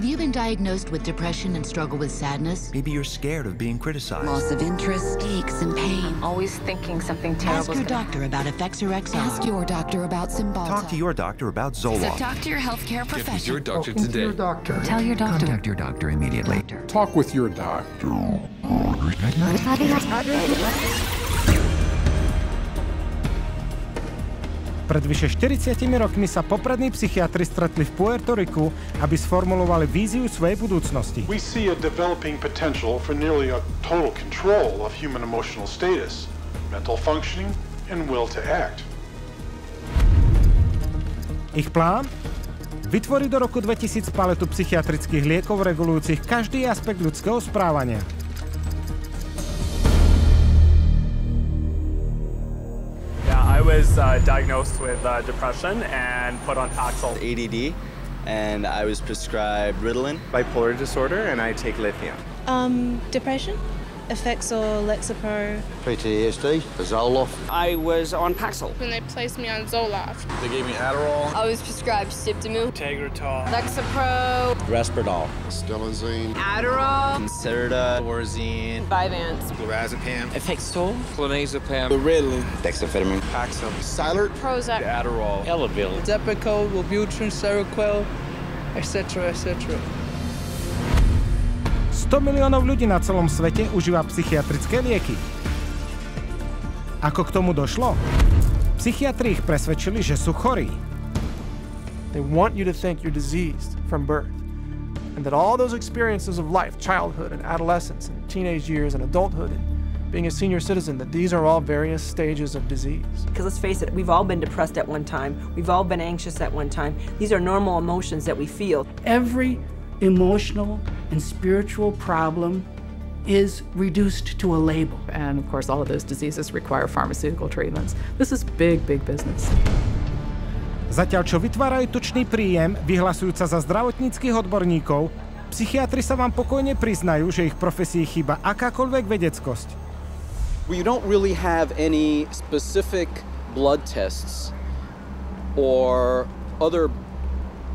Have you been diagnosed with depression and struggle with sadness? Maybe you're scared of being criticized. Loss of interest, aches and pain. Always thinking something terrible. Ask your doctor about Effexor XR. Ask your doctor about Cymbalta. Talk to your doctor about Zoloft. So talk to your healthcare professional. Get with your doctor today. Your doctor. Tell your doctor. Contact your doctor immediately. Talk with your doctor. Pred vyše 40 rokmi sa poprední psychiatri stretli v Puerto Riku, aby sformulovali víziu svojej budúcnosti. We see a developing potential for nearly a total control of human emotional status, mental functioning, and will to act. Ich plán? Vytvoriť do roku 2000 paletu psychiatrických liekov regulujúcich každý aspekt ľudského správania. I was diagnosed with depression and put on Paxil. ADD, and I was prescribed Ritalin. Bipolar disorder, and I take lithium. Depression, Effexor, Lexapro. PTSD, Zoloft. I was on Paxil. When they placed me on Zoloft. They gave me Adderall. I was prescribed Sibtamil. Tegretol. Lexapro. Risperdal. Stelazine. Adderall. Concerta. Thorazine. Vyvanse. Lorazepam. Effexor. Clonazepam. Ritalin. Dexamphetamine. Paxil. Cylert. Prozac. Adderall. Elavil. Depakote, Wellbutrin, Seroquel, etc., etc. 100 miliónov ľudí na celom svete užíva psychiatrické lieky. Ako k tomu došlo? Psychiatri ich presvedčili, že sú chorí. They want you to think you're diseased from birth, and that all those experiences of life, childhood and adolescence and teenage years and adulthood and being a senior citizen, that these are all various stages of disease. Because let's face it, we've all been depressed at one time. We've all been anxious at one time. These are normal emotions that we feel. Every emotional and spiritual problem is reduced to a label. And of course, all of those diseases require pharmaceutical treatments. This is big, big business. Zatiaľ, čo vytvárajú tučný príjem, vyhlasujúca za zdravotníckych odborníkov, psychiatri sa vám pokojne priznajú, že ich profesii chýba akákoľvek vedeckosť. You don't really have any specific blood tests or other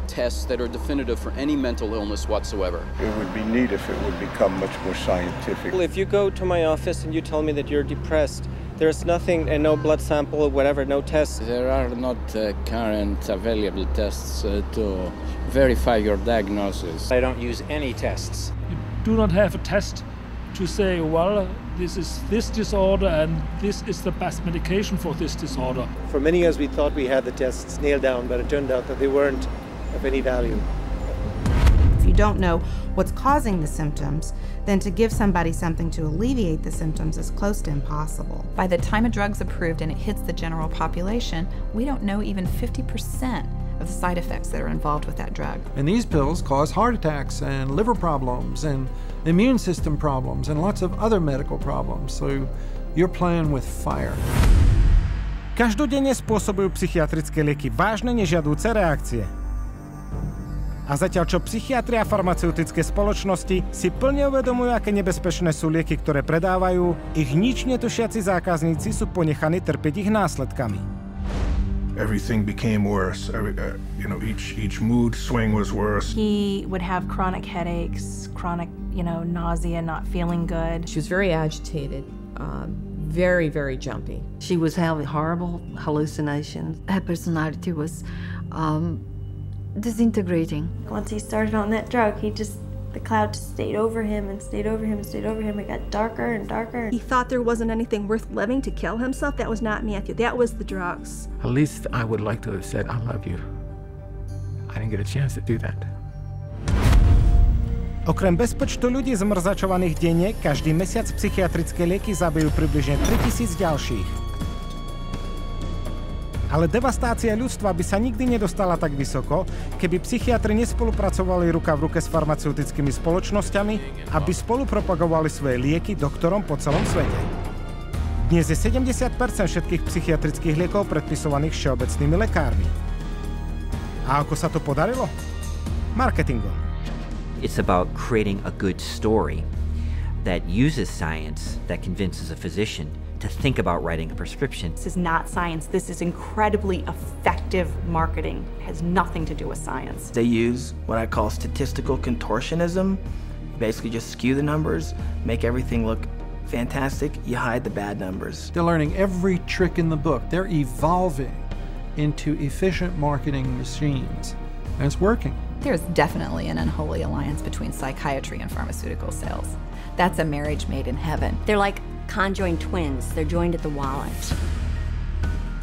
tests that are definitive for any mental illness whatsoever. It would be neat if it would become much more scientific. Well, if you go to my office and you tell me that you're depressed, there's nothing, and no blood sample or whatever, no tests. There are not current available tests to verify your diagnosis. I don't use any tests. You do not have a test to say, well, this is this disorder and this is the best medication for this disorder. For many years we thought we had the tests nailed down, but it turned out that they weren't of any value. If you don't know what's causing the symptoms, then to give somebody something to alleviate the symptoms is close to impossible. By the time a drug's approved and it hits the general population, we don't know even 50% of the side effects that are involved with that drug. And these pills cause heart attacks and liver problems and immune system problems and lots of other medical problems. So you're playing with fire. Každodenne spôsobujú psychiatrické lieky vážne nežiadúce reakcie. A zatiaľ čo psychiatri a farmaceutické spoločnosti si plne uvedomujú, aké nebezpečné sú lieky, ktoré predávajú, ich nič netušiaci zákazníci sú ponechaní trpieť ich následkami. Everything became worse. Each mood swing was worse. He would have chronic headaches, chronic, nausea, not feeling good. She was very agitated, very, very jumpy. She was having horrible hallucinations. Her personality was disintegrating. Once he started on that drug, the cloud just stayed over him and stayed over him and stayed over him. It got darker and darker. He thought there wasn't anything worth living to kill himself. That was not Matthew. That was the drugs. At least I would like to have said, I love you. I didn't get a chance to do that. Okrem bezpočtu ľudí zmrzačovaných denne, každý mesiac psychiatrické lieky zabijú približne 3000 ďalších. Ale devastácia ľudstva by sa nikdy nedostala tak vysoko, keby psychiatri nespolupracovali ruka v ruke s farmaceutickými spoločnosťami, aby spolu propagovali svoje lieky doktorom po celom svete. Dnes je 70% všetkých psychiatrických liekov predpisovaných všeobecnými lekármi. A ako sa to podarilo? Marketingom. It's about creating a good story that uses science, that convinces a physician to think about writing a prescription. This is not science. This is incredibly effective marketing. It has nothing to do with science. They use what I call statistical contortionism. Basically just skew the numbers, make everything look fantastic, you hide the bad numbers. They're learning every trick in the book. They're evolving into efficient marketing machines, and it's working. There's definitely an unholy alliance between psychiatry and pharmaceutical sales. That's a marriage made in heaven. They're like conjoined twins. They're joined at the wallet.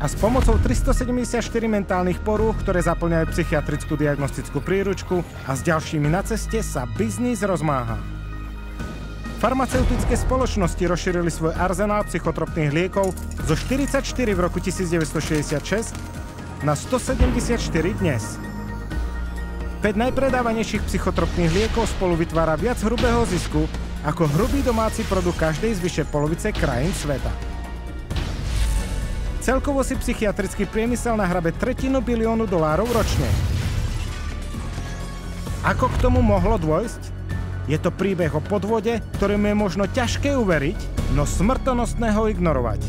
A s pomocou 374 mentálnych porúch, ktoré zaplňajú psychiatrickú diagnostickú príručku a s ďalšími na ceste sa biznis rozmáha. Farmaceutické spoločnosti rozšírili svoj arzenál psychotropných liekov zo 44 v roku 1966 na 174 dnes. 5 najpredávanejších psychotropných liekov spolu vytvára viac hrubého zisku ako hrubý domáci produkt každej z vyše polovice krajín sveta. Celkovo si psychiatrický priemysel nahrabe $300 biliónu ročne. Ako k tomu mohlo dôjsť? Je to príbeh o podvode, ktorému je možno ťažké uveriť, no smrtonosné ho ignorovať.